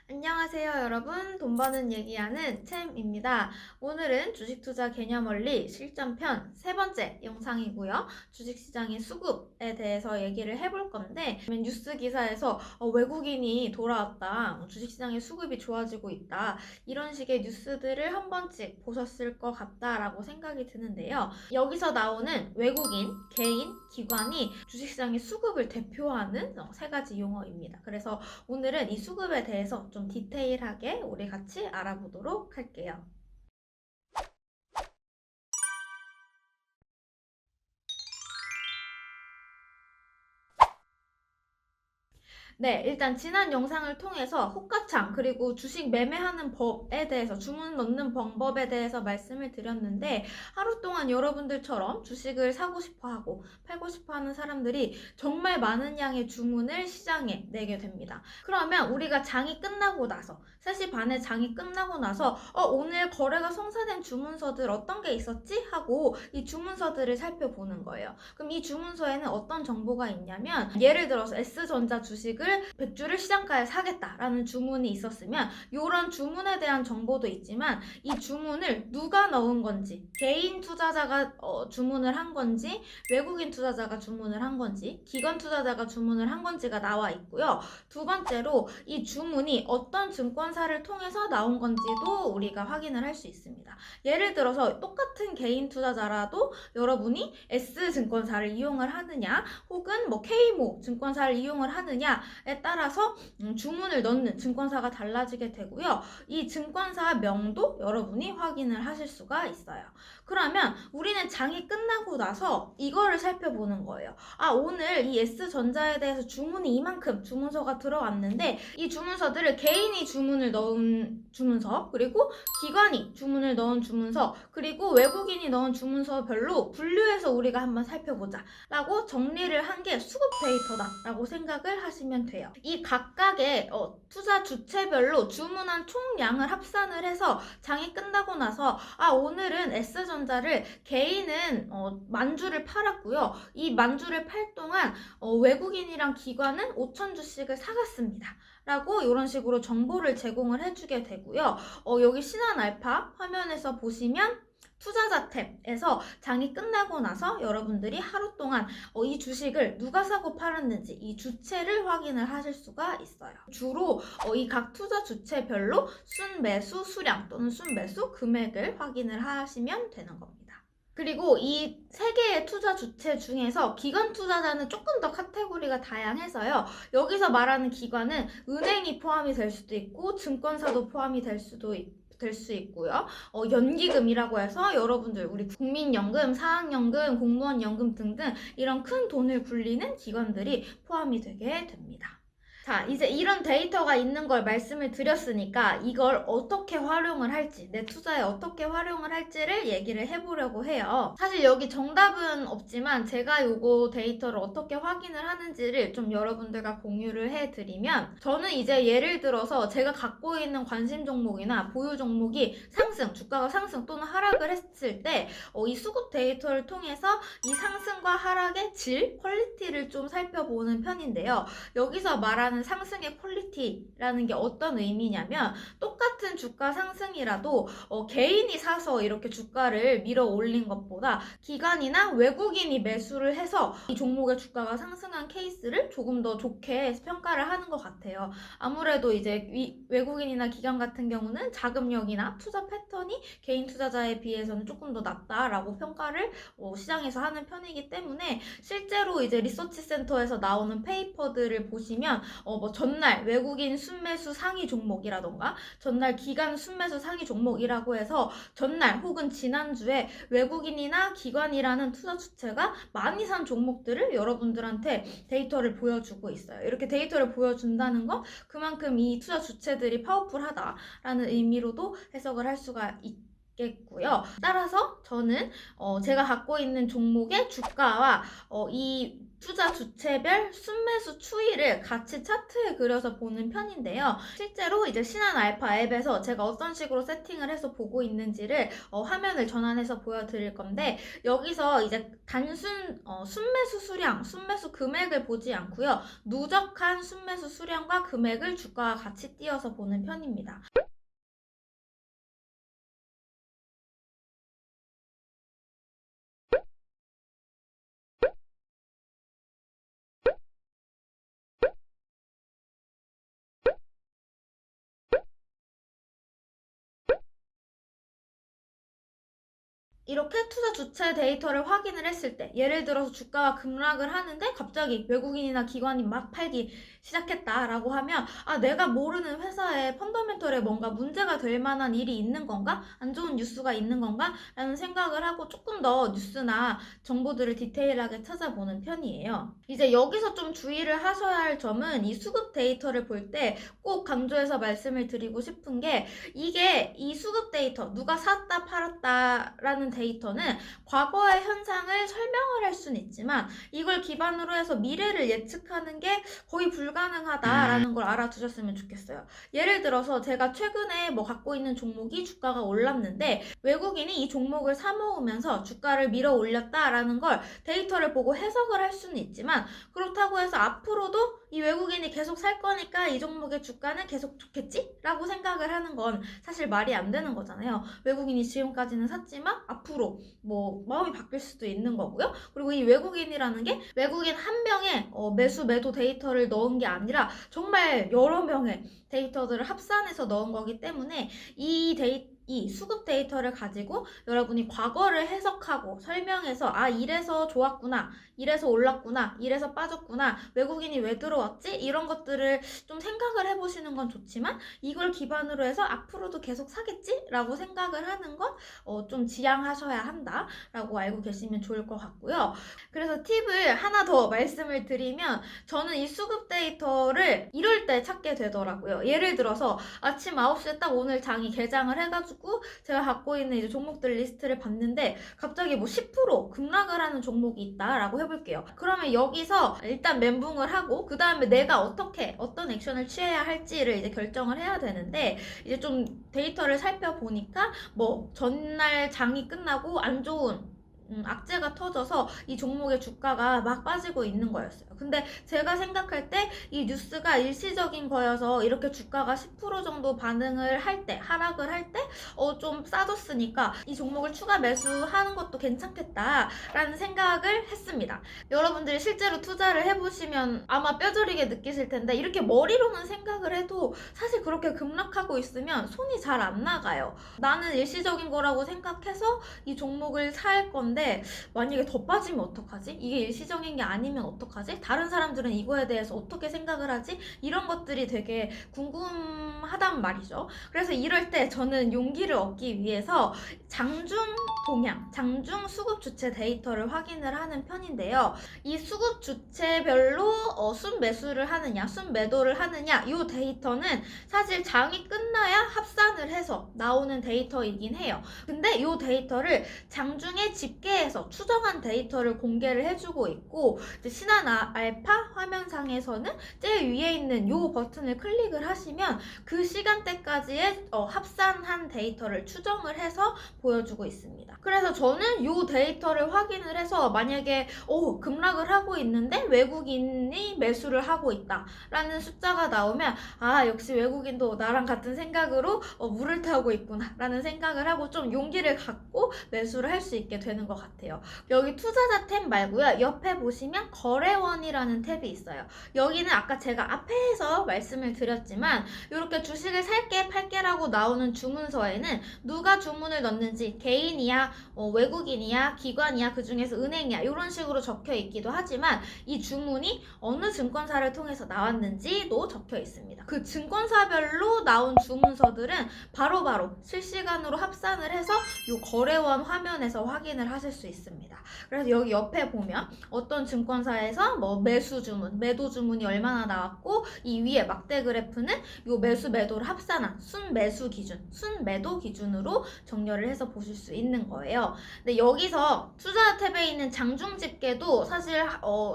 안녕하세요, 여러분. 돈 버는 얘기하는 챔입니다. 오늘은 주식 투자 개념 원리 실전편 세 번째 영상이고요. 주식시장의 수급에 대해서 얘기를 해볼 건데, 뉴스 기사에서 외국인이 돌아왔다, 주식시장의 수급이 좋아지고 있다, 이런 식의 뉴스들을 한 번씩 보셨을 것 같다라고 생각이 드는데요. 여기서 나오는 외국인, 개인, 기관이 주식시장의 수급을 대표하는 세 가지 용어입니다. 그래서 오늘은 이 수급에 대해서 좀 디테일하게 우리 같이 알아보도록 할게요. 네, 일단 지난 영상을 통해서 호가창 그리고 주식 매매하는 법에 대해서 주문 넣는 방법에 대해서 말씀을 드렸는데 하루 동안 여러분들처럼 주식을 사고 싶어 하고 팔고 싶어 하는 사람들이 정말 많은 양의 주문을 시장에 내게 됩니다. 그러면 우리가 장이 끝나고 나서 3시 반에 장이 끝나고 나서 오늘 거래가 성사된 주문서들 어떤 게 있었지? 하고 이 주문서들을 살펴보는 거예요. 그럼 이 주문서에는 어떤 정보가 있냐면 예를 들어서 S전자 주식을 100주를 시장가에 사겠다라는 주문이 있었으면 이런 주문에 대한 정보도 있지만 이 주문을 누가 넣은 건지 개인 투자자가 주문을 한 건지 외국인 투자자가 주문을 한 건지 기관 투자자가 주문을 한 건지가 나와 있고요. 두 번째로 이 주문이 어떤 증권사를 통해서 나온 건지도 우리가 확인을 할 수 있습니다. 예를 들어서 똑같은 개인 투자자라도 여러분이 S증권사를 이용을 하느냐 혹은 K모 증권사를 이용을 하느냐에 따라서 주문을 넣는 증권사가 달라지게 되고요. 이 증권사 명도 여러분이 확인을 하실 수가 있어요. 그러면 우리는 장이 끝나고 나서 이거를 살펴보는 거예요. 오늘 이 S전자에 대해서 주문이 이만큼 주문서가 들어왔는데 이 주문서들을 개인이 주문을 넣은 주문서 그리고 기관이 주문을 넣은 주문서 그리고 외국인이 넣은 주문서별로 분류해서 우리가 한번 살펴보자 라고 정리를 한 게 수급 데이터다 라고 생각을 하시면 돼요. 이 각각의 투자 주체별로 주문한 총량을 합산을 해서 장이 끝나고 나서 오늘은 S전자를 개인은 10,000주를 팔았고요. 이 10,000주를 팔 동안 외국인이랑 기관은 5,000주씩을 사갔습니다. 라고 이런 식으로 정보를 제공을 해주게 되고요. 여기 신한알파 화면에서 보시면 투자자 탭에서 장이 끝나고 나서 여러분들이 하루 동안 이 주식을 누가 사고 팔았는지 이 주체를 확인을 하실 수가 있어요. 주로 이 각 투자 주체별로 순매수 수량 또는 순매수 금액을 확인을 하시면 되는 겁니다. 그리고 이 세 개의 투자 주체 중에서 기관 투자자는 조금 더 카테고리가 다양해서요. 여기서 말하는 기관은 은행이 포함이 될 수도 있고 증권사도 포함이 될 수 있고요. 연기금이라고 해서 여러분들 우리 국민연금, 사학연금, 공무원연금 등등 이런 큰 돈을 굴리는 기관들이 포함이 되게 됩니다. 자, 이제 이런 데이터가 있는 걸 말씀을 드렸으니까 이걸 어떻게 활용을 할지, 내 투자에 어떻게 활용을 할지를 얘기를 해보려고 해요. 사실 여기 정답은 없지만 제가 요거 데이터를 어떻게 확인을 하는지를 좀 여러분들과 공유를 해드리면 저는 이제 예를 들어서 제가 갖고 있는 관심 종목이나 보유 종목이 상승, 주가가 상승 또는 하락을 했을 때 이 수급 데이터를 통해서 이 상승과 하락의 질, 퀄리티를 좀 살펴보는 편인데요. 여기서 말하는 상승의 퀄리티라는 게 어떤 의미냐면 똑같은 주가 상승이라도 개인이 사서 이렇게 주가를 밀어 올린 것보다 기관이나 외국인이 매수를 해서 이 종목의 주가가 상승한 케이스를 조금 더 좋게 평가를 하는 것 같아요. 아무래도 이제 외국인이나 기관 같은 경우는 자금력이나 투자 패턴이 개인 투자자에 비해서는 조금 더 낫다라고 평가를 시장에서 하는 편이기 때문에 실제로 이제 리서치 센터에서 나오는 페이퍼들을 보시면 전날 외국인 순매수 상위 종목이라던가 전날 기관 순매수 상위 종목이라고 해서 전날 혹은 지난주에 외국인이나 기관이라는 투자 주체가 많이 산 종목들을 여러분들한테 데이터를 보여주고 있어요. 이렇게 데이터를 보여준다는 건 그만큼 이 투자 주체들이 파워풀하다라는 의미로도 해석을 할 수가 있겠고요. 따라서 저는 제가 갖고 있는 종목의 주가와 이 투자 주체별 순매수 추이를 같이 차트에 그려서 보는 편인데요. 실제로 이제 신한알파 앱에서 제가 어떤 식으로 세팅을 해서 보고 있는지를 화면을 전환해서 보여드릴 건데, 여기서 이제 단순 순매수 수량, 순매수 금액을 보지 않고요. 누적한 순매수 수량과 금액을 주가와 같이 띄어서 보는 편입니다. 이렇게 투자 주체 데이터를 확인을 했을 때, 예를 들어서 주가가 급락을 하는데 갑자기 외국인이나 기관이 막 팔기 시작했다라고 하면, 아, 내가 모르는 회사의 펀더멘털에 뭔가 문제가 될 만한 일이 있는 건가? 안 좋은 뉴스가 있는 건가? 라는 생각을 하고 조금 더 뉴스나 정보들을 디테일하게 찾아보는 편이에요. 이제 여기서 좀 주의를 하셔야 할 점은, 이 수급 데이터를 볼 때 꼭 강조해서 말씀을 드리고 싶은 게, 이게 이 수급 데이터, 누가 샀다 팔았다라는 데이터는 과거의 현상을 설명을 할 수는 있지만, 이걸 기반으로 해서 미래를 예측하는 게 거의 불가능하다라는 걸 알아두셨으면 좋겠어요. 예를 들어서 제가 최근에 뭐 갖고 있는 종목이 주가가 올랐는데, 외국인이 이 종목을 사모으면서 주가를 밀어 올렸다라는 걸 데이터를 보고 해석을 할 수는 있지만, 그렇다고 해서 앞으로도 이 외국인이 계속 살 거니까 이 종목의 주가는 계속 좋겠지? 라고 생각을 하는 건 사실 말이 안 되는 거잖아요. 외국인이 지금까지는 샀지만 앞으로 뭐 마음이 바뀔 수도 있는 거고요. 그리고 이 외국인이라는 게 외국인 한 명의 매수 매도 데이터를 넣은 게 아니라 정말 여러 명의 데이터들을 합산해서 넣은 거기 때문에, 이 수급 데이터를 가지고 여러분이 과거를 해석하고 설명해서, 아, 이래서 좋았구나, 이래서 올랐구나, 이래서 빠졌구나, 외국인이 왜 들어왔지? 이런 것들을 좀 생각을 해보시는 건 좋지만, 이걸 기반으로 해서 앞으로도 계속 사겠지? 라고 생각을 하는 건 좀 지양하셔야 한다 라고 알고 계시면 좋을 것 같고요. 그래서 팁을 하나 더 말씀을 드리면, 저는 이 수급 데이터를 이럴 때 찾게 되더라고요. 예를 들어서 아침 9시에 딱 오늘 장이 개장을 해가지고 제가 갖고 있는 이제 종목들 리스트를 봤는데, 갑자기 뭐 10% 급락을 하는 종목이 있다라고 해볼게요. 그러면 여기서 일단 멘붕을 하고, 그 다음에 내가 어떤 액션을 취해야 할지를 이제 결정을 해야 되는데, 이제 좀 데이터를 살펴보니까 뭐 전날 장이 끝나고 안 좋은 악재가 터져서 이 종목의 주가가 막 빠지고 있는 거였어요. 근데 제가 생각할 때 이 뉴스가 일시적인 거여서 이렇게 주가가 10% 정도 반응을 할 때, 하락을 할 때 좀 싸졌으니까 이 종목을 추가 매수하는 것도 괜찮겠다라는 생각을 했습니다. 여러분들이 실제로 투자를 해보시면 아마 뼈저리게 느끼실 텐데, 이렇게 머리로는 생각을 해도 사실 그렇게 급락하고 있으면 손이 잘 안 나가요. 나는 일시적인 거라고 생각해서 이 종목을 살 건데, 만약에 더 빠지면 어떡하지? 이게 일시적인 게 아니면 어떡하지? 다른 사람들은 이거에 대해서 어떻게 생각을 하지? 이런 것들이 되게 궁금하단 말이죠. 그래서 이럴 때 저는 용기를 얻기 위해서 장중 동향, 장중 수급 주체 데이터를 확인을 하는 편인데요. 이 수급 주체별로 순 매수를 하느냐, 순 매도를 하느냐, 이 데이터는 사실 장이 끝나야 합산을 해서 나오는 데이터이긴 해요. 근데 이 데이터를 장중에 집계해서 추정한 데이터를 공개를 해주고 있고, 이제 신한알파 화면상에서는 제일 위에 있는 이 버튼을 클릭을 하시면 그 시간대까지의 합산한 데이터를 추정을 해서 보여주고 있습니다. 그래서 저는 이 데이터를 확인을 해서, 만약에 급락을 하고 있는데 외국인이 매수를 하고 있다 라는 숫자가 나오면, 아, 역시 외국인도 나랑 같은 생각으로 물을 타고 있구나 라는 생각을 하고 좀 용기를 갖고 매수를 할 수 있게 되는 것 같아요. 여기 투자자 탭 말고요, 옆에 보시면 거래원이라는 탭이 있어요. 여기는 아까 제가 앞에서 말씀을 드렸지만, 이렇게 주식을 살게 팔게라고 나오는 주문서에는 누가 주문을 넣는지, 개인이야, 외국인이야, 기관이야, 그 중에서 은행이야, 이런 식으로 적혀 있기도 하지만, 이 주문이 어느 증권사를 통해서 나왔는지도 적혀 있습니다. 그 증권사별로 나온 주문서들은 바로바로 실시간으로 합산을 해서 이 거래원 화면에서 확인을 하실 수 있습니다. 그래서 여기 옆에 보면 어떤 증권사에서 뭐 매수 주문, 매도 주문이 얼마나 나왔고, 이 위에 막대 그래프는 이 매수 매도를 합산한 순매수 기준, 순매도 기준으로 정렬을 해서 보실 수 있는 거예요. 근데 여기서 투자 탭에 있는 장중 집계도 사실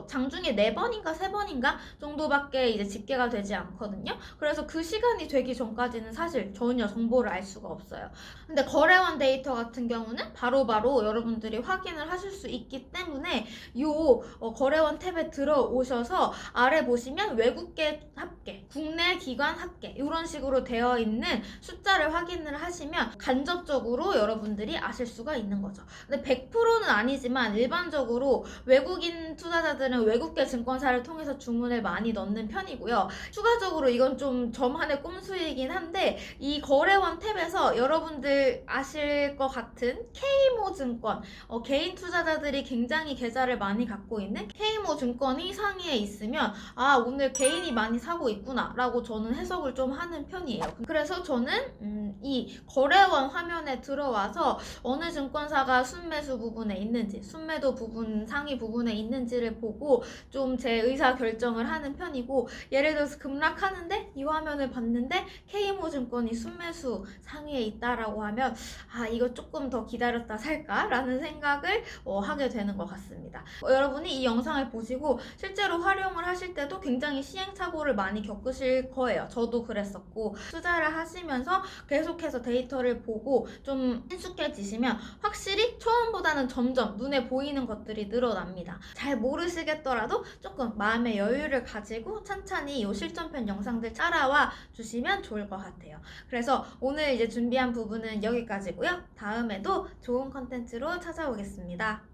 장중에 4번인가 3번인가 정도밖에 이제 집계가 되지 않거든요. 그래서 그 시간이 되기 전까지는 사실 전혀 정보를 알 수가 없어요. 근데 거래원 데이터 같은 경우는 바로바로 여러분들이 확인을 하실 수 있기 때문에 요 거래원 탭에 들어오셔서 아래 보시면 외국계 합계, 국내 기관 합계 이런 식으로 되어 있는 숫자를 확인을 하시면 간접적으로 여러분들이 아실 수가 있는 거죠. 근데 100%는 아니지만 일반적으로 외국인 투자자들은 외국계 증권사를 통해서 주문을 많이 넣는 편이고요. 추가적으로 이건 좀 저만의 꼼수이긴 한데 이 거래원 탭에서 여러분들 아실 것 같은 K모 증권, 개인 투자자들이 굉장히 계좌를 많이 갖고 있는 K모 증권이 상위에 있으면 아, 오늘 개인이 많이 사고 있구나 라고 저는 해석을 좀 하는 편이에요. 그래서 저는 이 거래원 화면에 들어와서 어느 증권사가 순매수 부분에 있는지, 순매도 부분, 상위 부분에 있는지를 보고 좀 제 의사 결정을 하는 편이고, 예를 들어서 급락하는데 이 화면을 봤는데 K모 증권이 순매수 상위에 있다라고 하면 아, 이거 조금 더 기다렸다 살까? 라는 생각을 하게 되는 것 같습니다. 여러분이 이 영상을 보시고 실제로 활용을 하실 때도 굉장히 시행착오를 많이 겪으실 거예요. 저도 그랬었고, 투자를 하시면서 계속해서 데이터를 보고 좀 친숙해지시면 확실히 처음보다는 점점 눈에 보이는 것들이 늘어납니다. 잘 모르시겠더라도 조금 마음의 여유를 가지고 천천히 이 실전편 영상들 따라와 주시면 좋을 것 같아요. 그래서 오늘 이제 준비한 부분은 여기까지고요. 다음에도 좋은 컨텐츠로 찾아오겠습니다.